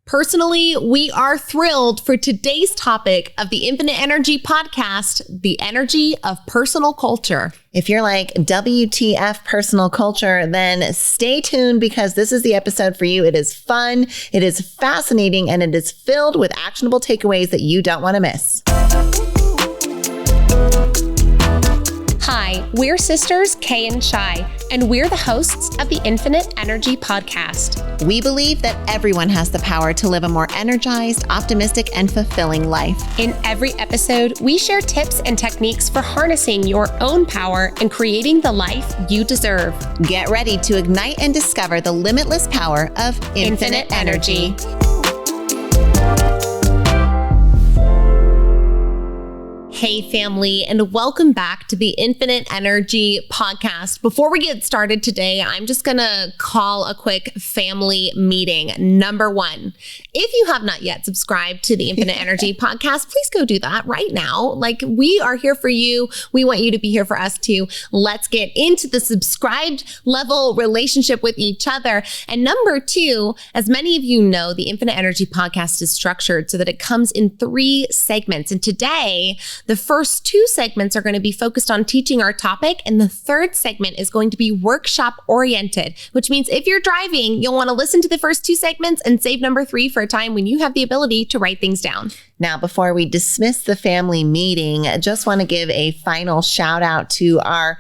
Personally, we are thrilled for today's topic of the Infinite Energy podcast, the energy of personal culture. If you're like, WTF personal culture, then stay tuned because this is the episode for you. It is fun, it is fascinating, and it is filled with actionable takeaways that you don't want to miss. Hi, we're sisters Kay and Shi, and we're the hosts of the Infinite Energy podcast. We believe that everyone has the power to live a more energized, optimistic, and fulfilling life. In every episode, we share tips and techniques for harnessing your own power and creating the life you deserve. Get ready to ignite and discover the limitless power of infinite energy. Hey family, and welcome back to the Infinite Energy podcast. Before we get started today, I'm just gonna call a quick family meeting. Number one, if you have not yet subscribed to the Infinite Energy podcast, please go do that right now. Like, we are here for you. We want you to be here for us too. Let's get into the subscribed level relationship with each other. And number two, as many of you know, the Infinite Energy podcast is structured so that it comes in 3 segments. And today, the first 2 segments are going to be focused on teaching our topic, and the third segment is going to be workshop oriented, which means if you're driving, you'll want to listen to the first 2 segments and save number 3 for a time when you have the ability to write things down. Now, before we dismiss the family meeting, I just want to give a final shout out to our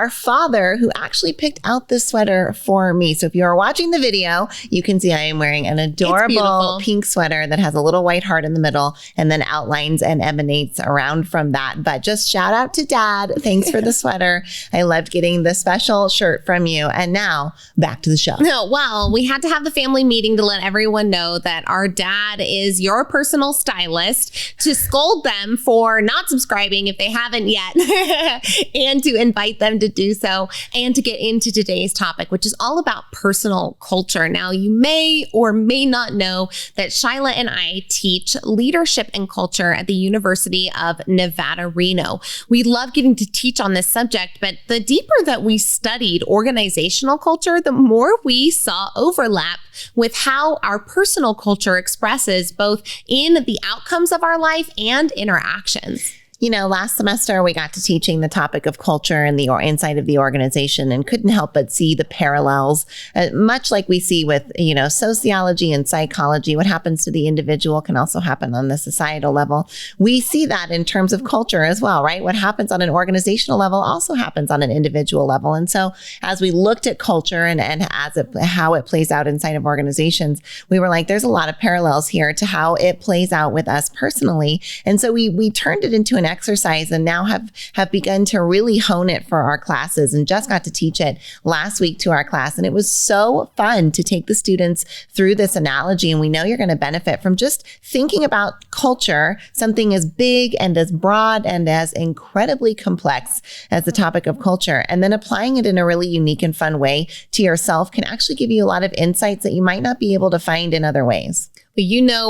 father who actually picked out this sweater for me. So if you are watching the video, you can see I am wearing an adorable pink sweater that has a little white heart in the middle and then outlines and emanates around from that. But just shout out to Dad. Thanks for the sweater. I loved getting the special shirt from you. And now back to the show. No, well, we had to have the family meeting to let everyone know that our dad is your personal stylist, to scold them for not subscribing if they haven't yet, and to invite them to do so, and to get into today's topic, which is all about personal culture. Now, you may or may not know that Shyla and I teach leadership and culture at the University of Nevada, Reno. We love getting to teach on this subject, but the deeper that we studied organizational culture, the more we saw overlap with how our personal culture expresses both in the outcomes of our life and in our actions. You know, last semester we got to teaching the topic of culture and the inside of the organization and couldn't help but see the parallels, much like we see with, sociology and psychology. What happens to the individual can also happen on the societal level. We see that in terms of culture as well, right? What happens on an organizational level also happens on an individual level. And so as we looked at culture and how it plays out inside of organizations, we were like, there's a lot of parallels here to how it plays out with us personally. And so we turned it into an exercise and now have begun to really hone it for our classes, and just got to teach it last week to our class. And it was so fun to take the students through this analogy. And we know you're going to benefit from just thinking about culture, something as big and as broad and as incredibly complex as the topic of culture, and then applying it in a really unique and fun way to yourself can actually give you a lot of insights that you might not be able to find in other ways. But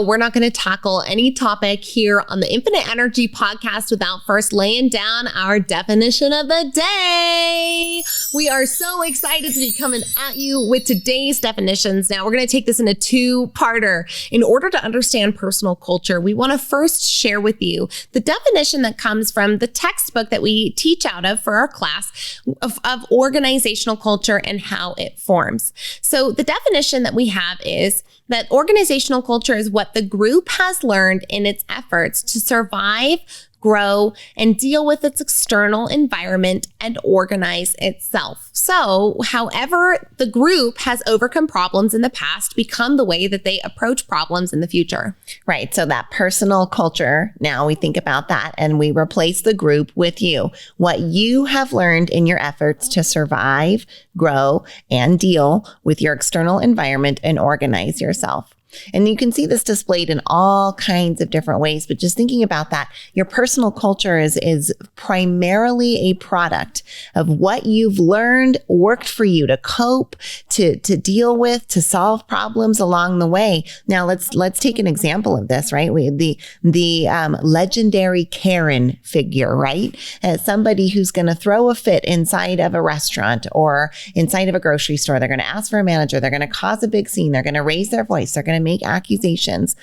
we're not going to tackle any topic here on the Infinite Energy podcast without first laying down our definition of the day. We are so excited to be coming at you with today's definitions. Now, we're going to take this in a 2-parter. In order to understand personal culture, we want to first share with you the definition that comes from the textbook that we teach out of for our class of organizational culture and how it forms. So the definition that we have is that organizational culture is what the group has learned in its efforts to survive, grow, and deal with its external environment and organize itself. So, however the group has overcome problems in the past become the way that they approach problems in the future. Right. So that personal culture, now we think about that and we replace the group with you. What you have learned in your efforts to survive, grow, and deal with your external environment and organize yourself. And you can see this displayed in all kinds of different ways, but just thinking about that, your personal culture is primarily a product of what you've learned worked for you to cope, to deal with, to solve problems along the way. Now let's take an example of this, right? We the legendary Karen figure, right? As somebody who's going to throw a fit inside of a restaurant or inside of a grocery store. They're going to ask for a manager. They're going to cause a big scene. They're going to raise their voice. They're going to make accusations.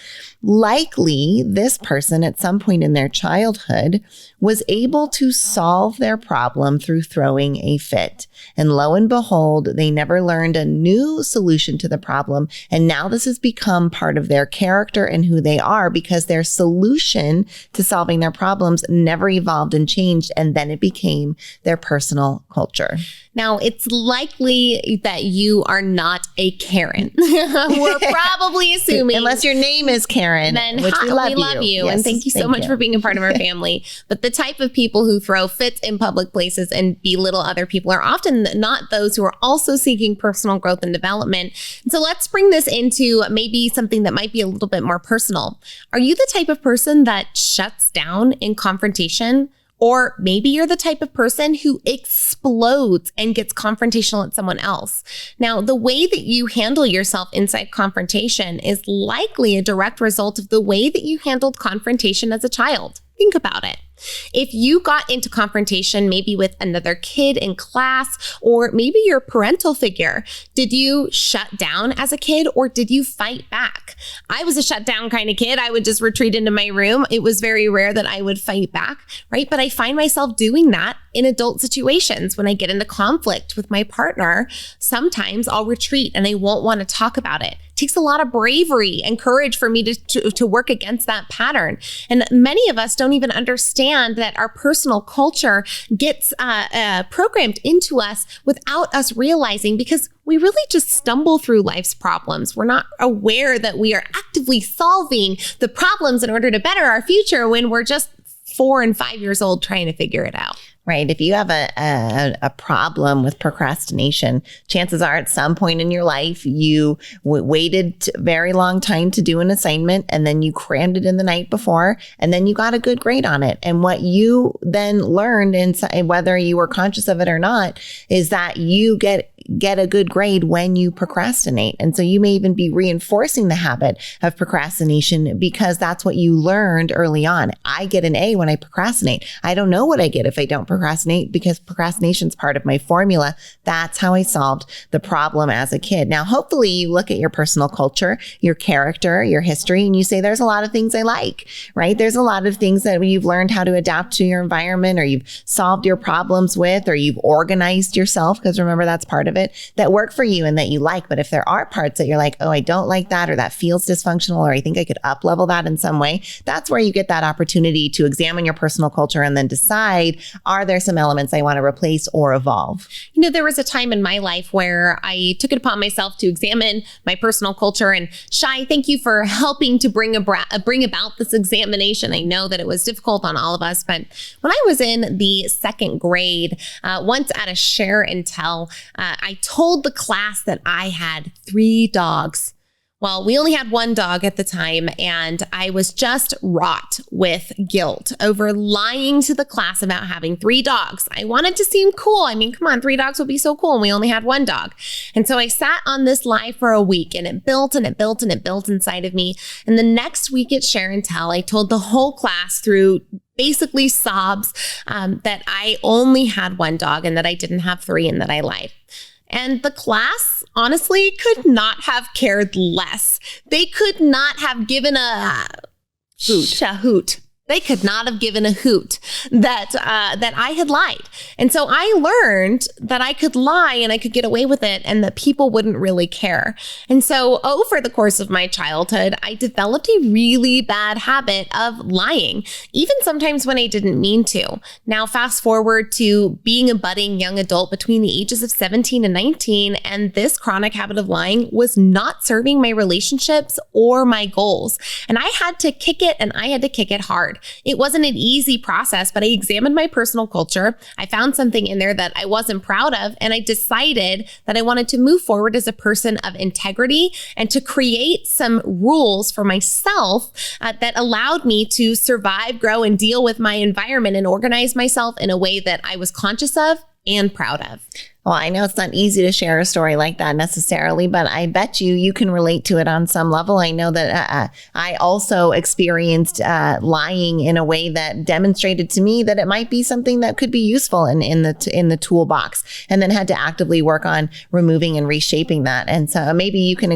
Likely, this person at some point in their childhood was able to solve their problem through throwing a fit. And lo and behold, they never learned a new solution to the problem. And now this has become part of their character and who they are because their solution to solving their problems never evolved and changed. And then it became their personal culture. Now, it's likely that you are not a Karen. We're probably assuming. Unless your name is Karen, then which we love you. Yes, and thank you so much for being a part of our family. But the type of people who throw fits in public places and belittle other people are often not those who are also seeking personal growth and development. And so let's bring this into maybe something that might be a little bit more personal. Are you the type of person that shuts down in confrontation? Or maybe you're the type of person who explodes and gets confrontational at someone else. Now, the way that you handle yourself inside confrontation is likely a direct result of the way that you handled confrontation as a child. Think about it. If you got into confrontation maybe with another kid in class or maybe your parental figure, did you shut down as a kid or did you fight back? I was a shut down kind of kid. I would just retreat into my room. It was very rare that I would fight back, right? But I find myself doing that in adult situations. When I get into conflict with my partner, sometimes I'll retreat and I won't want to talk about it. It takes a lot of bravery and courage for me to work against that pattern. And many of us don't even understand that our personal culture gets programmed into us without us realizing, because we really just stumble through life's problems. We're not aware that we are actively solving the problems in order to better our future when we're just 4 and 5 years old trying to figure it out. Right. If you have a problem with procrastination, chances are at some point in your life, you waited a very long time to do an assignment and then you crammed it in the night before and then you got a good grade on it. And what you then learned, whether you were conscious of it or not, is that you get a good grade when you procrastinate. And so you may even be reinforcing the habit of procrastination because that's what you learned early on. I get an A when I procrastinate. I don't know what I get if I don't procrastinate because procrastination is part of my formula. That's how I solved the problem as a kid. Now, hopefully you look at your personal culture, your character, your history, and you say, there's a lot of things I like, right? There's a lot of things that you've learned how to adapt to your environment or you've solved your problems with, or you've organized yourself, because remember, that's part of it, that work for you and that you like. But if there are parts that you're like, oh, I don't like that, or that feels dysfunctional, or I think I could up level that in some way, that's where you get that opportunity to examine your personal culture and then decide, are there some elements I want to replace or evolve? You know, there was a time in my life where I took it upon myself to examine my personal culture. And Shai, thank you for helping to bring about this examination. I know that it was difficult on all of us, but when I was in the 2nd grade, once at a share and tell, I told the class that I had 3 dogs. Well, we only had 1 dog at the time, and I was just wrought with guilt over lying to the class about having 3 dogs. I wanted to seem cool. I mean, come on, 3 dogs would be so cool, and we only had 1 dog. And so I sat on this lie for a week, and it built and it built and it built inside of me. And the next week at Share and Tell, I told the whole class through basically sobs that I only had 1 dog and that I didn't have 3 and that I lied. And the class, honestly, could not have cared less. They could not have given a hoot. They could not have given a hoot that I had lied. And so I learned that I could lie and I could get away with it and that people wouldn't really care. And so over the course of my childhood, I developed a really bad habit of lying, even sometimes when I didn't mean to. Now, fast forward to being a budding young adult between the ages of 17 and 19, and this chronic habit of lying was not serving my relationships or my goals. And I had to kick it, and I had to kick it hard. It wasn't an easy process, but I examined my personal culture. I found something in there that I wasn't proud of, and I decided that I wanted to move forward as a person of integrity and to create some rules for myself that allowed me to survive, grow, and deal with my environment and organize myself in a way that I was conscious of and proud of. Well, I know it's not easy to share a story like that necessarily, but I bet you can relate to it on some level. I know that I also experienced lying in a way that demonstrated to me that it might be something that could be useful in the toolbox, and then had to actively work on removing and reshaping that. And so maybe you can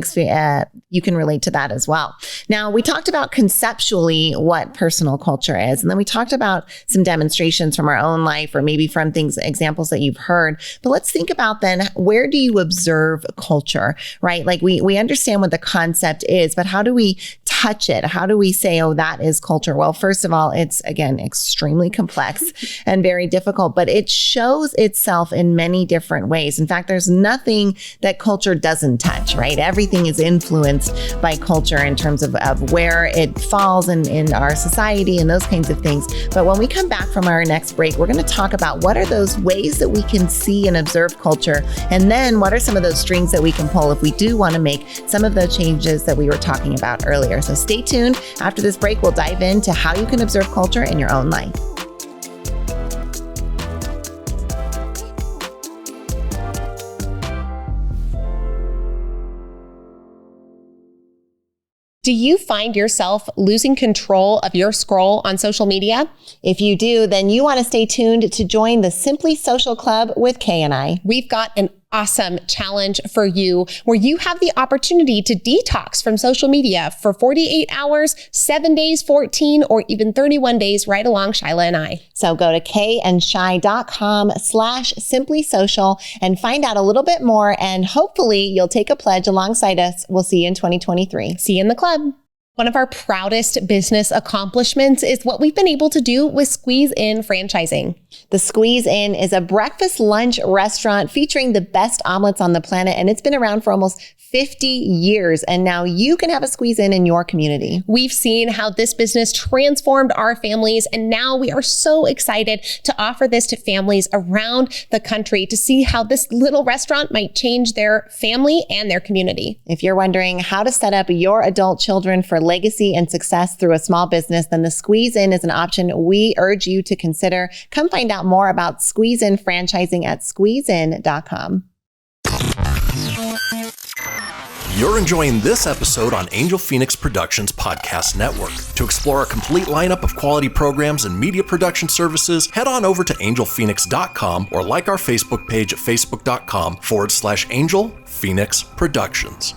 relate to that as well. Now, we talked about conceptually what personal culture is, and then we talked about some demonstrations from our own life, or maybe from examples that you've heard. But let's think about then, where do you observe culture, right? Like we understand what the concept is, but how do we touch it? How do we say, oh, that is culture? Well, first of all, it's again, extremely complex and very difficult, but it shows itself in many different ways. In fact, there's nothing that culture doesn't touch, right? Everything is influenced by culture in terms of where it falls in our society and those kinds of things. But when we come back from our next break, we're going to talk about what are those ways that we can see and observe culture, and then what are some of those strings that we can pull if we do want to make some of the changes that we were talking about earlier. So stay tuned. After this break, we'll dive into how you can observe culture in your own life. Do you find yourself losing control of your scroll on social media? If you do, then you want to stay tuned to join the Simply Social Club with Kay and I. We've got an awesome challenge for you where you have the opportunity to detox from social media for 48 hours, 7 days, 14, or even 31 days right along Shyla and I. So go to kayandshy.com/simplysocial and find out a little bit more, and hopefully you'll take a pledge alongside us. We'll see you in 2023. See you in the club. One of our proudest business accomplishments is what we've been able to do with Squeeze In franchising. The Squeeze In is a breakfast lunch restaurant featuring the best omelets on the planet, and it's been around for almost 50 years, and now you can have a Squeeze in your community. We've seen how this business transformed our families, and now we are so excited to offer this to families around the country to see how this little restaurant might change their family and their community. If you're wondering how to set up your adult children for legacy and success through a small business, then the Squeeze In is an option we urge you to consider. Come find out more about Squeeze In franchising at squeezein.com. You're enjoying this episode on Angel Phoenix Productions Podcast Network. To explore a complete lineup of quality programs and media production services, head on over to angelphoenix.com or like our Facebook page at facebook.com/Angel Phoenix Productions.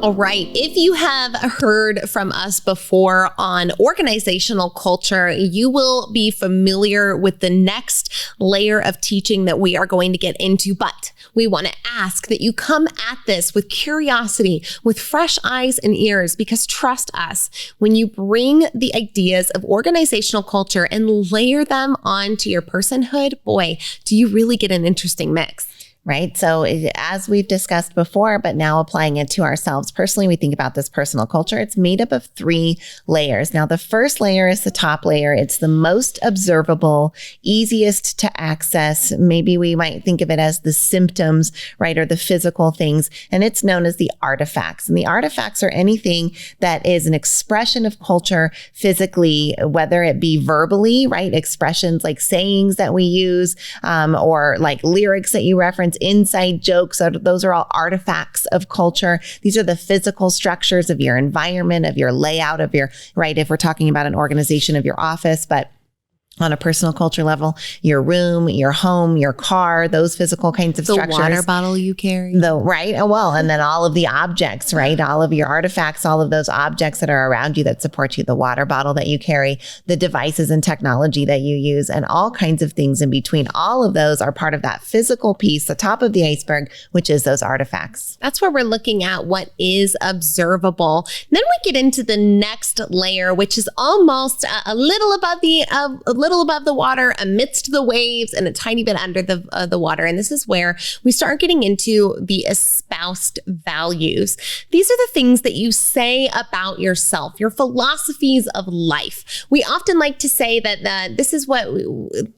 All right. If you have heard from us before on organizational culture, you will be familiar with the next layer of teaching that we are going to get into. But we want to ask that you come at this with curiosity, with fresh eyes and ears, because trust us, when you bring the ideas of organizational culture and layer them onto your personhood, boy, do you really get an interesting mix. Right? So as we've discussed before, but now applying it to ourselves personally, we think about this personal culture. It's made up of 3 layers. Now, the first layer is the top layer. It's the most observable, easiest to access. Maybe we might think of it as the symptoms, right? Or the physical things. And it's known as the artifacts. And the artifacts are anything that is an expression of culture physically, whether it be verbally, right? Expressions like sayings that we use, or like lyrics that you reference, inside jokes. Those are all artifacts of culture. These are the physical structures of your environment, of your layout, of your, right? If we're talking about an organization, of your office, but on a personal culture level, your room, your home, your car, those physical kinds of structures. The water bottle you carry. Right? Oh, well, and then all of the objects, right? All of your artifacts, all of those objects that are around you that support you, the water bottle that you carry, the devices and technology that you use, and all kinds of things in between. All of those are part of that physical piece, the top of the iceberg, which is those artifacts. That's where we're looking at what is observable. Then we get into the next layer, which is almost a little above the, little above the water, amidst the waves, and a tiny bit under the water. And this is where we start getting into the espoused values. These are the things that you say about yourself, your philosophies of life. We often like to say that this is what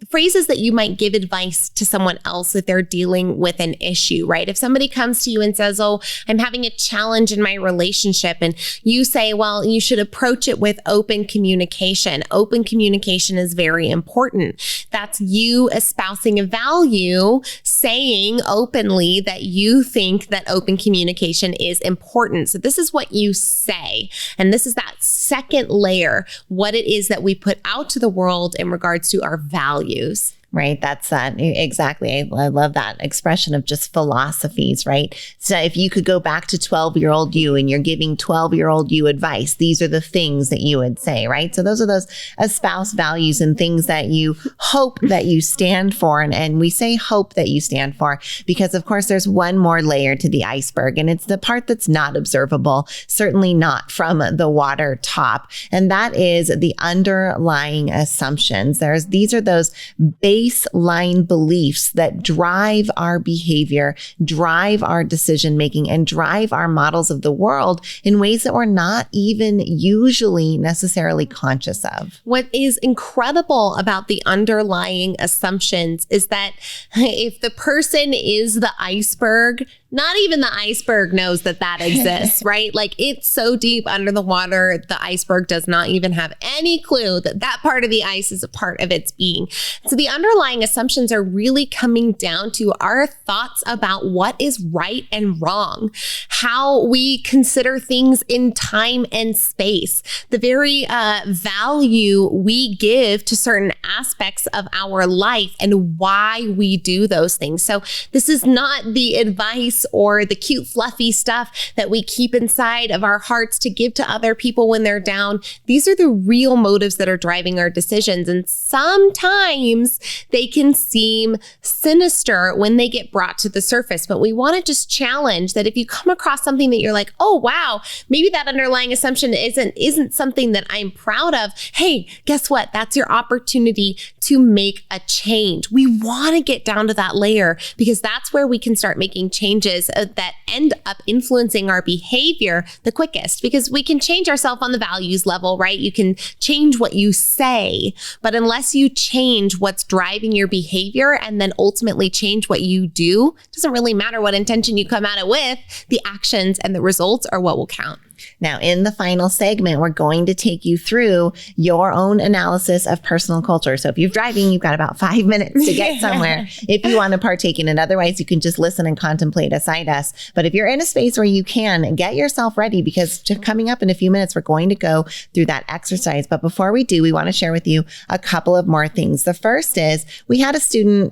phrases that you might give advice to someone else if they're dealing with an issue, right? If somebody comes to you and says, oh, I'm having a challenge in my relationship, and you say, well, you should approach it with open communication. Open communication is very important. That's you espousing a value, saying openly that you think that open communication is important. So this is what you say. And this is that second layer, what it is that we put out to the world in regards to our values. Right. That's that. Exactly. I love that expression of just philosophies, right? So if you could go back to 12-year-old you and you're giving 12-year-old you advice, these are the things that you would say, right? So those are those espoused values and things that you hope that you stand for. And we say hope that you stand for because, of course, there's one more layer to the iceberg, and it's the part that's not observable, certainly not from the water top. And that is the underlying assumptions. These are those baseline beliefs that drive our behavior, drive our decision making, and drive our models of the world in ways that we're not even usually necessarily conscious of. What is incredible about the underlying assumptions is that if the person is the iceberg, not even the iceberg knows that exists, right? Like, it's so deep under the water, the iceberg does not even have any clue that part of the ice is a part of its being. So the underlying assumptions are really coming down to our thoughts about what is right and wrong, how we consider things in time and space, the very value we give to certain aspects of our life and why we do those things. So this is not the advice or the cute, fluffy stuff that we keep inside of our hearts to give to other people when they're down. These are the real motives that are driving our decisions. And sometimes they can seem sinister when they get brought to the surface. But we want to just challenge that if you come across something that you're like, oh, wow, maybe that underlying assumption isn't something that I'm proud of. Hey, guess what? That's your opportunity to make a change. We want to get down to that layer because that's where we can start making changes that end up influencing our behavior the quickest, because we can change ourselves on the values level, right? You can change what you say, but unless you change what's driving your behavior and then ultimately change what you do, it doesn't really matter what intention you come at it with. The actions and the results are what will count. Now, in the final segment, we're going to take you through your own analysis of personal culture. So if you're driving, you've got about 5 minutes to get somewhere if you want to partake in it. Otherwise, you can just listen and contemplate aside us. But if you're in a space where you can, get yourself ready, because coming up in a few minutes, we're going to go through that exercise. But before we do, we want to share with you a couple of more things. The first is we had a student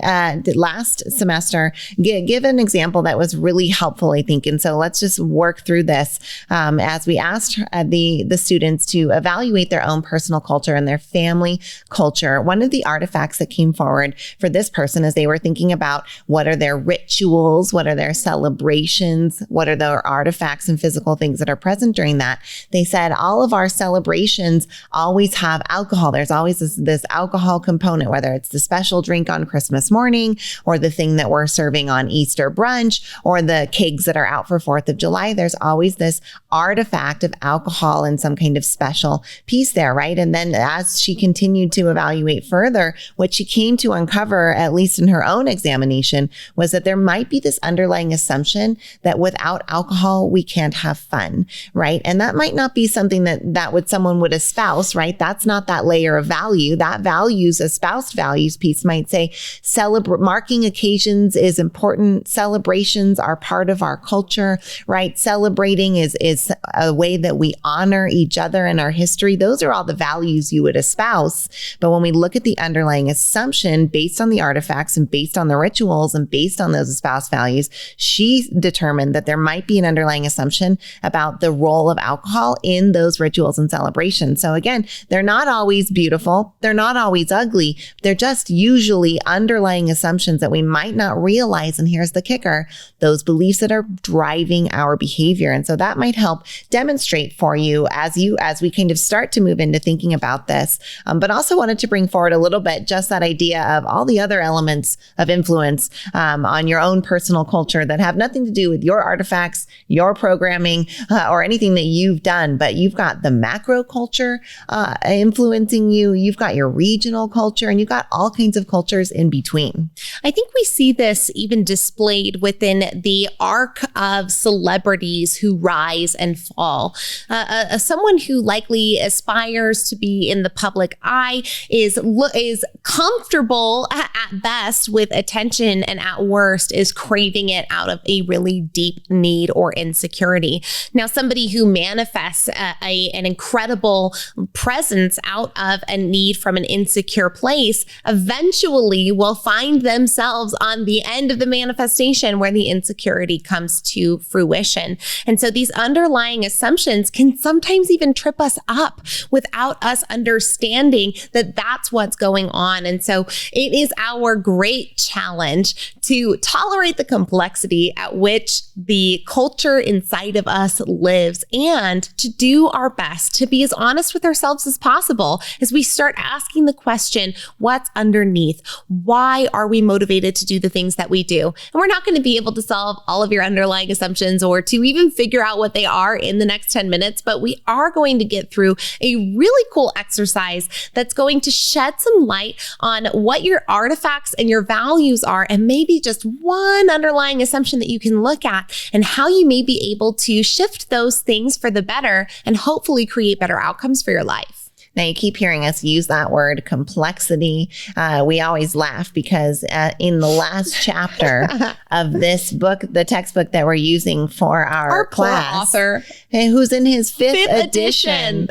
last semester give an example that was really helpful, I think. And so let's just work through this as we asked the students to evaluate their own personal culture and their family culture. One of the artifacts that came forward for this person as they were thinking about what are their rituals, what are their celebrations, what are their artifacts and physical things that are present during that, they said all of our celebrations always have alcohol. There's always this alcohol component, whether it's the special drink on Christmas morning or the thing that we're serving on Easter brunch or the cakes that are out for 4th of July. There's always this artifact of alcohol and some kind of special piece there, right? And then as she continued to evaluate further, what she came to uncover, at least in her own examination, was that there might be this underlying assumption that without alcohol, we can't have fun, right? And that might not be something that someone would espouse, right? That's not that layer of value. That values, espoused values piece might say, marking occasions is important. Celebrations are part of our culture, right? Celebrating is a way that we honor each other and our history. Those are all the values you would espouse. But when we look at the underlying assumption based on the artifacts and based on the rituals and based on those espoused values, she determined that there might be an underlying assumption about the role of alcohol in those rituals and celebrations. So again, they're not always beautiful. They're not always ugly. They're just usually underlying assumptions that we might not realize. And here's the kicker, those beliefs that are driving our behavior. And so that might help demonstrate demonstrate for you as we kind of start to move into thinking about this. But also wanted to bring forward a little bit just that idea of all the other elements of influence on your own personal culture that have nothing to do with your artifacts, your programming, or anything that you've done. But you've got the macro culture influencing you. You've got your regional culture, and you've got all kinds of cultures in between. I think we see this even displayed within the arc of celebrities who rise and fall. Someone who likely aspires to be in the public eye is comfortable at best with attention, and at worst is craving it out of a really deep need or insecurity. Now, somebody who manifests an incredible presence out of a need from an insecure place eventually will find themselves on the end of the manifestation where the insecurity comes to fruition. And so these underlying assumptions can sometimes even trip us up without us understanding that that's what's going on. And so it is our great challenge to tolerate the complexity at which the culture inside of us lives, and to do our best to be as honest with ourselves as possible as we start asking the question, what's underneath? Why are we motivated to do the things that we do? And we're not going to be able to solve all of your underlying assumptions or to even figure out what they are in the next 10 minutes, but we are going to get through a really cool exercise that's going to shed some light on what your artifacts and your values are, and maybe just one underlying assumption that you can look at and how you may be able to shift those things for the better and hopefully create better outcomes for your life. Now, you keep hearing us use that word complexity. We always laugh because in the last chapter of this book, the textbook that we're using for our class, author, who's in his fifth edition,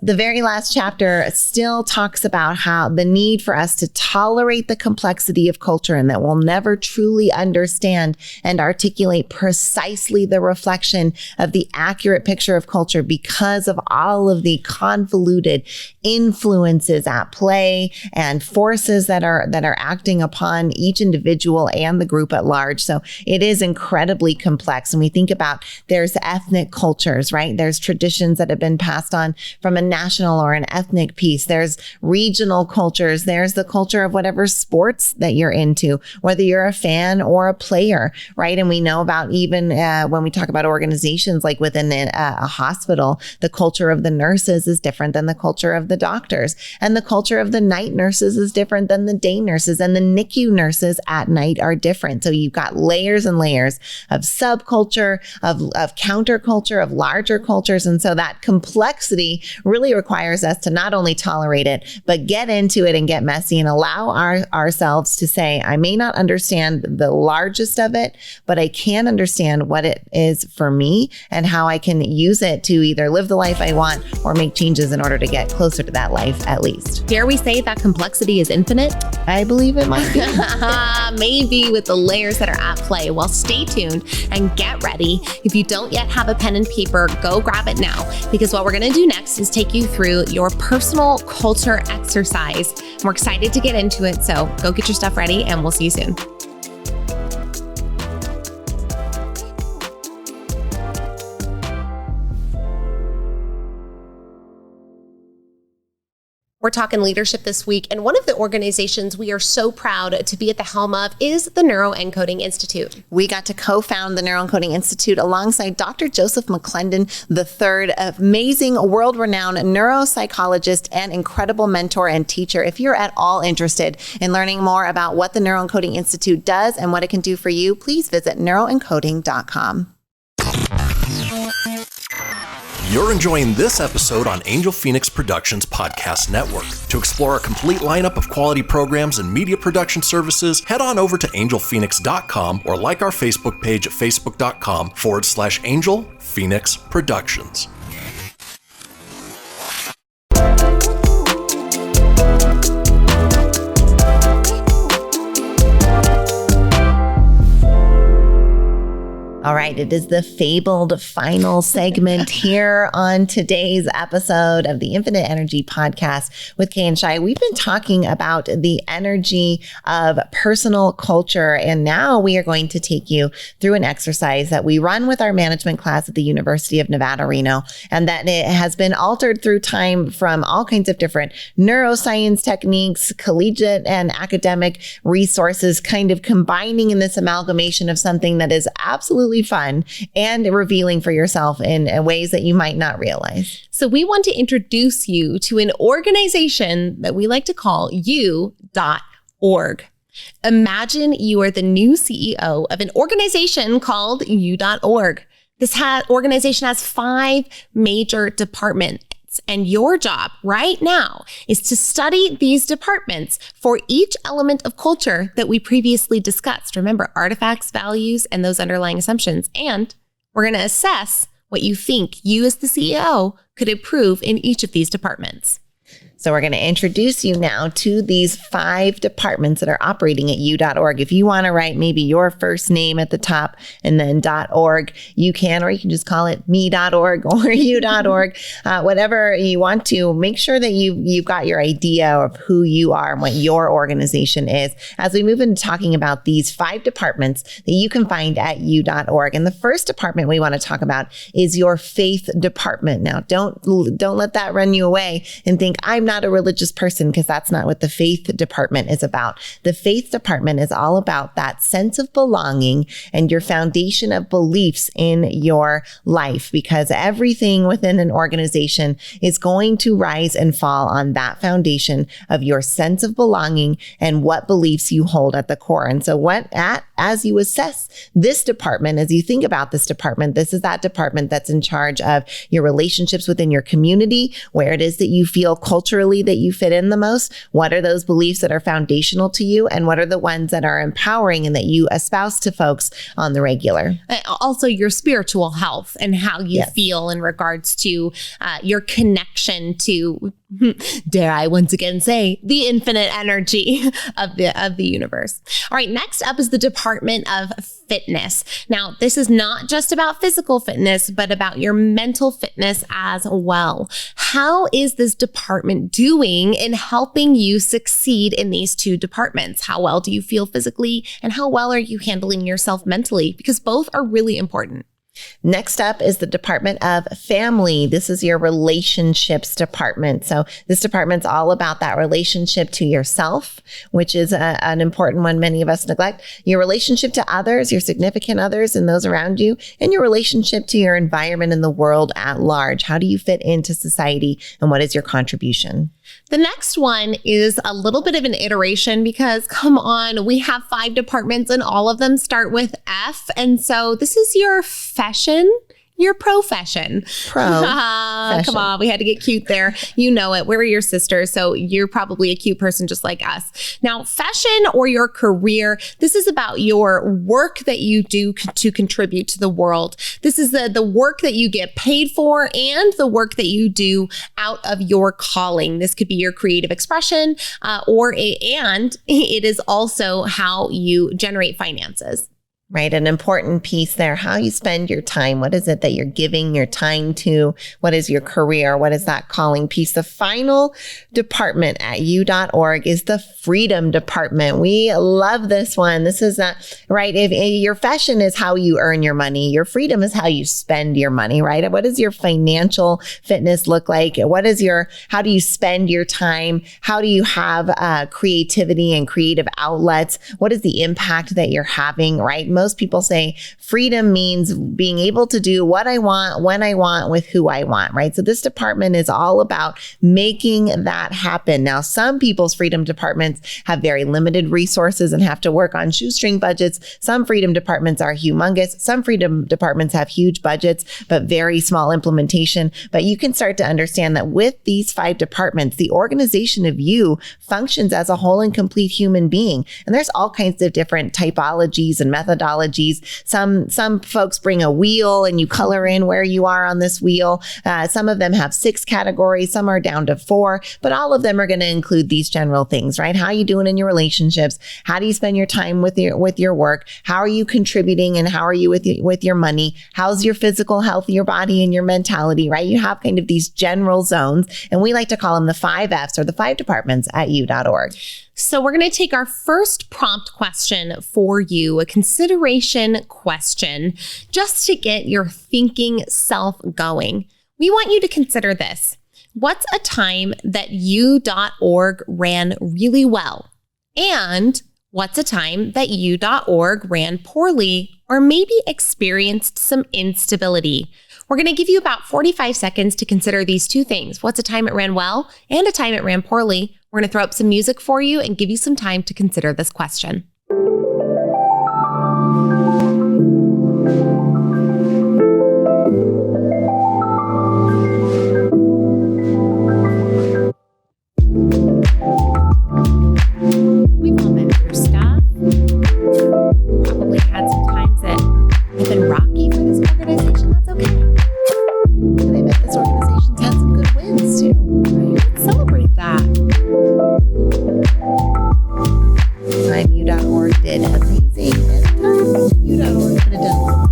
the very last chapter still talks about how the need for us to tolerate the complexity of culture, and that we'll never truly understand and articulate precisely the reflection of the accurate picture of culture because of all of the convoluted influences at play and forces that are acting upon each individual and the group at large. So it is incredibly complex. And we think about, there's ethnic cultures, right? There's traditions that have been passed on from a national or an ethnic piece. There's regional cultures. There's the culture of whatever sports that you're into, whether you're a fan or a player, right? And we know about, even when we talk about organizations like within a hospital, the culture of the nurses is different than the culture of the doctors, and the culture of the night nurses is different than the day nurses, and the NICU nurses at night are different. So you've got layers and layers of subculture, of counterculture, of larger cultures. And so that complexity really requires us to not only tolerate it, but get into it and get messy and allow ourselves to say, I may not understand the largest of it, but I can understand what it is for me and how I can use it to either live the life I want or make changes in order to get closer to that life, at least. Dare we say that complexity is infinite? I believe it might be. Maybe with the layers that are at play. Well, stay tuned and get ready. If you don't yet have a pen and paper, go grab it now, because what we're going to do next is take you through your personal culture exercise. We're excited to get into it, so go get your stuff ready and we'll see you soon. We're talking leadership this week, and one of the organizations we are so proud to be at the helm of is the Neuroencoding Institute. We got to co-found the Neuroencoding Institute alongside Dr. Joseph McClendon III, amazing world-renowned neuropsychologist and incredible mentor and teacher. If you're at all interested in learning more about what the Neuroencoding Institute does and what it can do for you, please visit neuroencoding.com. You're enjoying this episode on Angel Phoenix Productions Podcast Network. To explore a complete lineup of quality programs and media production services, head on over to angelphoenix.com or like our Facebook page at facebook.com/Angel Phoenix Productions. All right, right, it is the fabled final segment here on today's episode of the Infinite Energy Podcast with Kay and Shi. We've been talking about the energy of personal culture, and now we are going to take you through an exercise that we run with our management class at the University of Nevada, Reno, and that it has been altered through time from all kinds of different neuroscience techniques, collegiate and academic resources, kind of combining in this amalgamation of something that is absolutely fun and revealing for yourself in ways that you might not realize. So we want to introduce you to an organization that we like to call U.org. Imagine you are the new CEO of an organization called U.org. This organization has 5 major departments. And your job right now is to study these departments for each element of culture that we previously discussed. Remember, artifacts, values, and those underlying assumptions. And we're going to assess what you think you as the CEO could improve in each of these departments. So we're going to introduce you now to these 5 departments that are operating at U.org. If you want to write maybe your first name at the top and then .org, you can, or you can just call it me.org or U.org, whatever you want to. Make sure that you've got your idea of who you are and what your organization is as we move into talking about these 5 departments that you can find at U.org. And the first department we want to talk about is your faith department. Now, don't let that run you away and think I'm not a religious person, because that's not what the faith department is about. The faith department is all about that sense of belonging and your foundation of beliefs in your life, because everything within an organization is going to rise and fall on that foundation of your sense of belonging and what beliefs you hold at the core. And so as you assess this department, as you think about this department, this is that department that's in charge of your relationships within your community, where it is that you feel culturally that you fit in the most. What are those beliefs that are foundational to you? And what are the ones that are empowering and that you espouse to folks on the regular? Also, your spiritual health and how you feel in regards to your connection to, dare I once again say, the infinite energy of the universe. All right, next up is the Department of Fitness. Now, this is not just about physical fitness, but about your mental fitness as well. How is this department doing in helping you succeed in these 2 departments? How well do you feel physically, and how well are you handling yourself mentally? Because both are really important. Next up is the Department of Family. This is your relationships department. So this department's all about that relationship to yourself, which is an important one many of us neglect. Your relationship to others, your significant others and those around you, and your relationship to your environment and the world at large. How do you fit into society, and what is your contribution? The next one is a little bit of an iteration, because come on, we have 5 departments and all of them start with F. And so this is your fashion. Your profession. Come on, we had to get cute there. You know it. We're your sisters, so you're probably a cute person just like us. Now, fashion or your career, this is about your work that you do to contribute to the world. This is the work that you get paid for and the work that you do out of your calling. This could be your creative expression, and it is also how you generate finances. Right. An important piece there, how you spend your time. What is it that you're giving your time to? What is your career? What is that calling piece? The final department at U.org is the freedom department. We love this one. This is right. If your fashion is how you earn your money, your freedom is how you spend your money, right? What does your financial fitness look like? How do you spend your time? How do you have creativity and creative outlets? What is the impact that you're having, right? Most people say freedom means being able to do what I want, when I want, with who I want, right? So this department is all about making that happen. Now, some people's freedom departments have very limited resources and have to work on shoestring budgets. Some freedom departments are humongous. Some freedom departments have huge budgets, but very small implementation. But you can start to understand that with these 5 departments, the organization of you functions as a whole and complete human being. And there's all kinds of different typologies and methodologies methodologies. Some folks bring a wheel and you color in where you are on this wheel. Some of them have 6 categories. Some are down to 4, but all of them are going to include these general things, right? How are you doing in your relationships? How do you spend your time with your work? How are you contributing, and how are you with your money? How's your physical health, your body, and your mentality, right? You have kind of these general zones, and we like to call them the 5 F's, or the 5 departments at u.org. So we're going to take our first prompt question for you, a consideration question, just to get your thinking self going. We want you to consider this. What's a time that u.org ran really well? And what's a time that u.org ran poorly or maybe experienced some instability? We're going to give you about 45 seconds to consider these 2 things. What's a time it ran well and a time it ran poorly? We're going to throw up some music for you and give you some time to consider this question. We've all been through stuff. Probably had some times that have been rocky for this organization. That's okay. And I bet this organization's had some good wins too. Right? Let's celebrate that. Time u.org did amazing, and time u.org could have done a little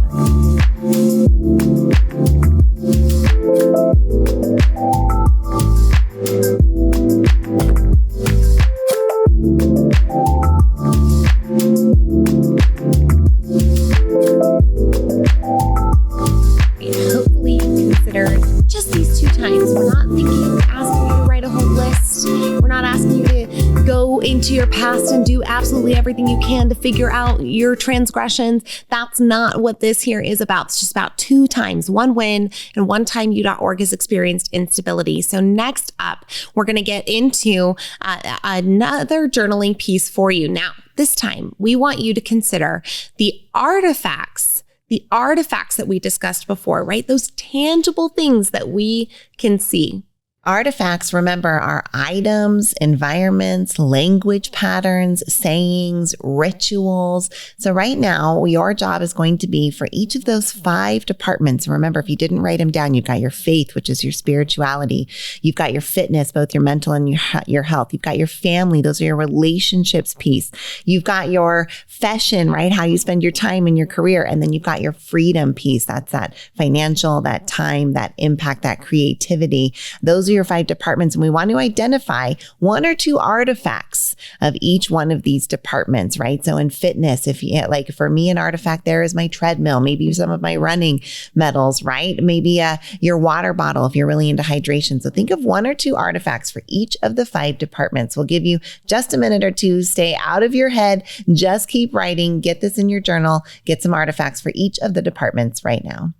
Hopefully you considered just these 2 times. We're not asking you to write a whole list. We're not asking you to go into your past and do absolutely everything you can to figure out your transgressions. That's not what this here is about. It's just about 2 times, 1 win and 1 time u.org has experienced instability. So next up, we're going to get into another journaling piece for you. Now, this time, we want you to consider the artifacts that we discussed before, right? Those tangible things that we can see. Artifacts, remember, are items, environments, language patterns, sayings, rituals. So right now, your job is going to be for each of those 5 departments. Remember, if you didn't write them down, you've got your faith, which is your spirituality. You've got your fitness, both your mental and your health. You've got your family. Those are your relationships piece. You've got your fashion, right? How you spend your time in your career. And then you've got your freedom piece. That's that financial, that time, that impact, that creativity. Those are your 5 departments, and we want to identify 1 or 2 artifacts of each one of these departments, right? So in fitness, if you like, for me, an artifact there is my treadmill, maybe some of my running medals, right? Maybe your water bottle if you're really into hydration. So think of 1 or 2 artifacts for each of the 5 departments. We'll give you just a minute or 2. Stay out of your head. Just keep writing. Get this in your journal. Get some artifacts for each of the departments right now.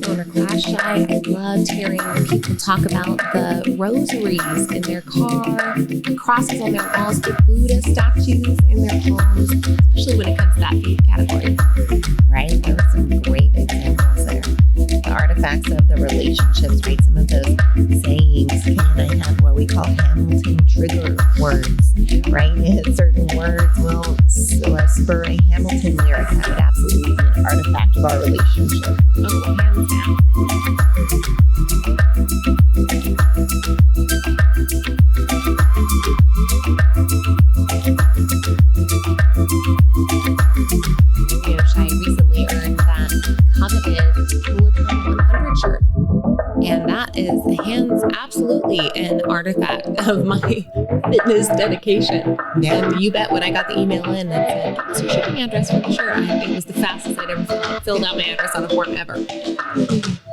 Owner Class Shy, I loved hearing people talk about the rosaries in their car, the crosses on their walls, the Buddha statues in their homes, especially when it comes to that faith category. Right? Those are some great examples there. The artifacts of the relationships, right? Some of those sayings. Kay and I have what we call Hamilton trigger words, right? Certain words will spur a Hamilton lyric. That would absolutely be an artifact of our relationship. Oh, hands down. I recently earned that coveted Peloton 100 shirt. And that is hands absolutely an artifact of my fitness dedication. Yeah. And you bet when I got the email in that said, "What's your shipping address for the shirt?" It was the fastest I'd ever filled out my address on a form ever.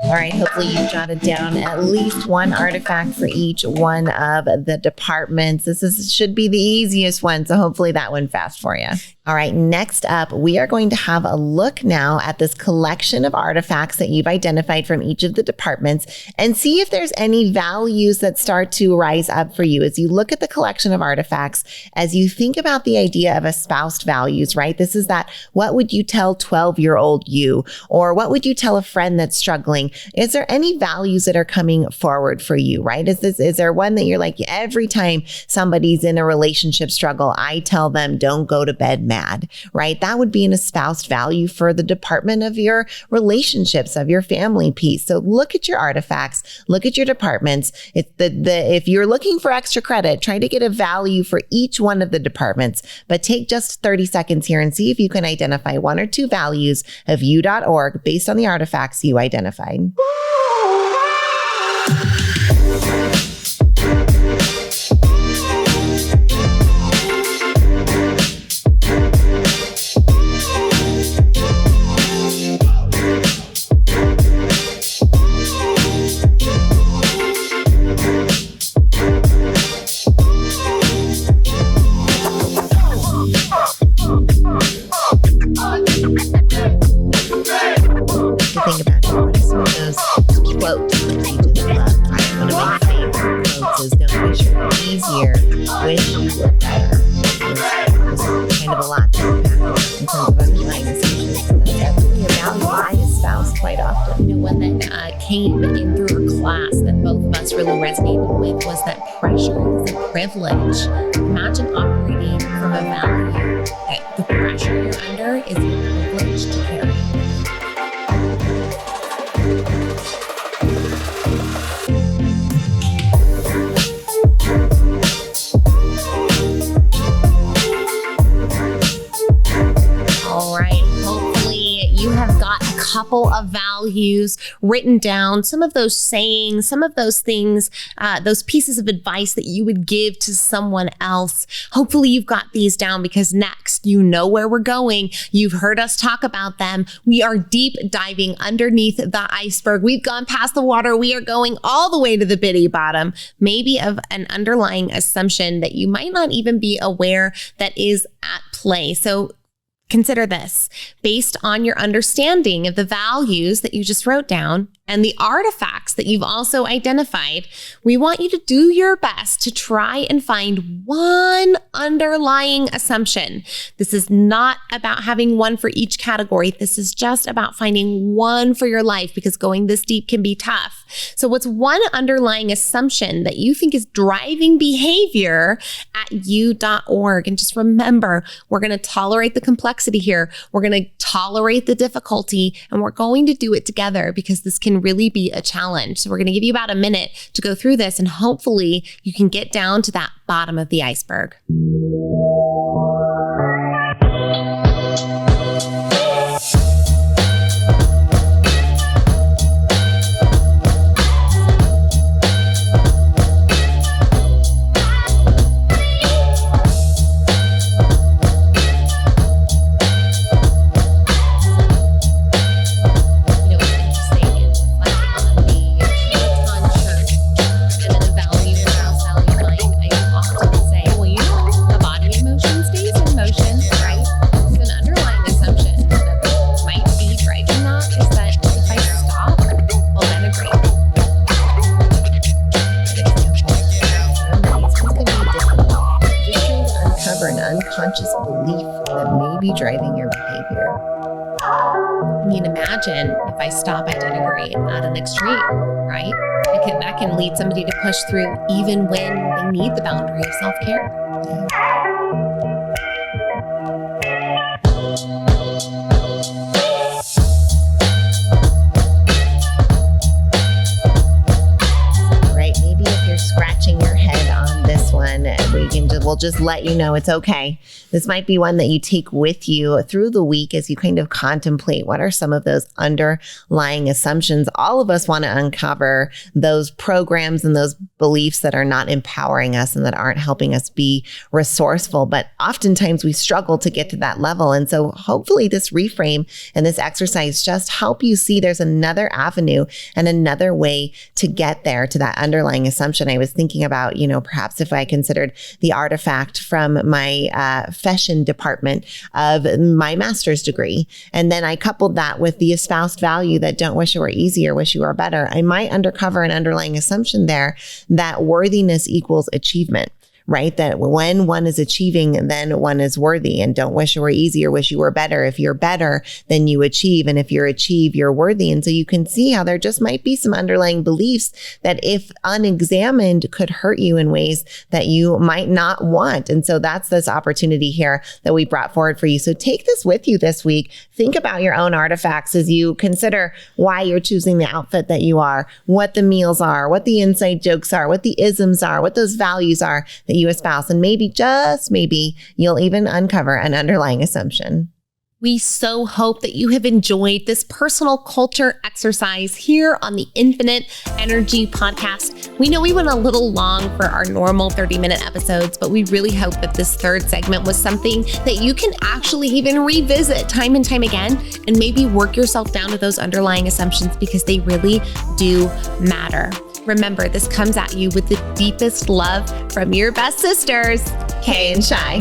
All right. Hopefully you've jotted down at least 1 artifact for each one of the departments. This should be the easiest one. So hopefully that went fast for you. All right, next up, we are going to have a look now at this collection of artifacts that you've identified from each of the departments and see if there's any values that start to rise up for you as you look at the collection of artifacts, as you think about the idea of espoused values, right? This is that, what would you tell 12-year-old you? Or what would you tell a friend that's struggling? Is there any values that are coming forward for you, right? Is there one that you're like, every time somebody's in a relationship struggle, I tell them, don't go to bed mad, right? That would be an espoused value for the department of your relationships, of your family piece. So look at your artifacts, look at your departments. If you're looking for extra credit, try to get a value for each one of the departments, but take just 30 seconds here and see if you can identify one or two values of u.org based on the artifacts you identified. Think about it. What are some of those quotes that you just love? One of my favorite quotes is, don't wish you were easier, wish you were better. There's kind of a lot to unpack in terms of underlying assumptions. So that's definitely a value I espouse quite often. One that came in through a class that both of us really resonated with was that pressure is a privilege. Imagine operating from a value that the pressure you're under is a privilege to carry. Couple of values written down, some of those sayings, some of those things, those pieces of advice that you would give to someone else. Hopefully you've got these down because next, you know where we're going. You've heard us talk about them. We are deep diving underneath the iceberg. We've gone past the water. We are going all the way to the bitty bottom, maybe of an underlying assumption that you might not even be aware that is at play. So consider this. Based on your understanding of the values that you just wrote down and the artifacts that you've also identified, we want you to do your best to try and find one underlying assumption. This is not about having one for each category. This is just about finding one for your life because going this deep can be tough. So what's one underlying assumption that you think is driving behavior at u.org? And just remember, we're going to tolerate the complexity here. We're going to tolerate the difficulty, and we're going to do it together because this can really be a challenge. So we're going to give you about a minute to go through this, and hopefully you can get down to that bottom of the iceberg. Unconscious belief that may be driving your behavior. I mean, imagine if I stop identity at an extreme, right? That can lead somebody to push through even when they need the boundary of self-care. Right, maybe if you're scratching your head on this one, we'll just let you know it's okay. This might be one that you take with you through the week as you kind of contemplate what are some of those underlying assumptions. All of us want to uncover those programs and those beliefs that are not empowering us and that aren't helping us be resourceful. But oftentimes we struggle to get to that level. And so hopefully this reframe and this exercise just help you see there's another avenue and another way to get there to that underlying assumption. I was thinking about, perhaps if I considered the artifact artifact from my fashion department of my master's degree, and then I coupled that with the espoused value that don't wish it were easier, wish you were better, I might uncover an underlying assumption there that worthiness equals achievement. Right? That when one is achieving, then one is worthy, and don't wish it were easier, wish you were better. If you're better, then you achieve. And if you achieve, you're worthy. And so you can see how there just might be some underlying beliefs that if unexamined could hurt you in ways that you might not want. And so that's this opportunity here that we brought forward for you. So take this with you this week. Think about your own artifacts as you consider why you're choosing the outfit that you are, what the meals are, what the inside jokes are, what the isms are, what those values are that you espouse, and maybe, just maybe, you'll even uncover an underlying assumption. We so hope that you have enjoyed this personal culture exercise here on the Infinite Energy Podcast. We know we went a little long for our normal 30-minute episodes, but we really hope that this third segment was something that you can actually even revisit time and time again, and maybe work yourself down to those underlying assumptions, because they really do matter. Remember, this comes at you with the deepest love from your best sisters, Kay and Shi.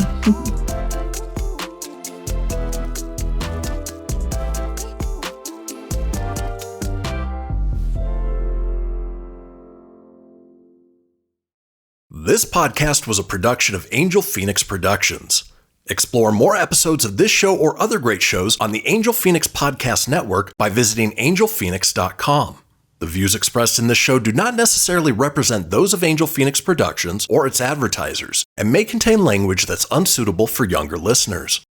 This podcast was a production of Angel Phoenix Productions. Explore more episodes of this show or other great shows on the Angel Phoenix Podcast Network by visiting angelphoenix.com. The views expressed in this show do not necessarily represent those of Angel Phoenix Productions or its advertisers, and may contain language that's unsuitable for younger listeners.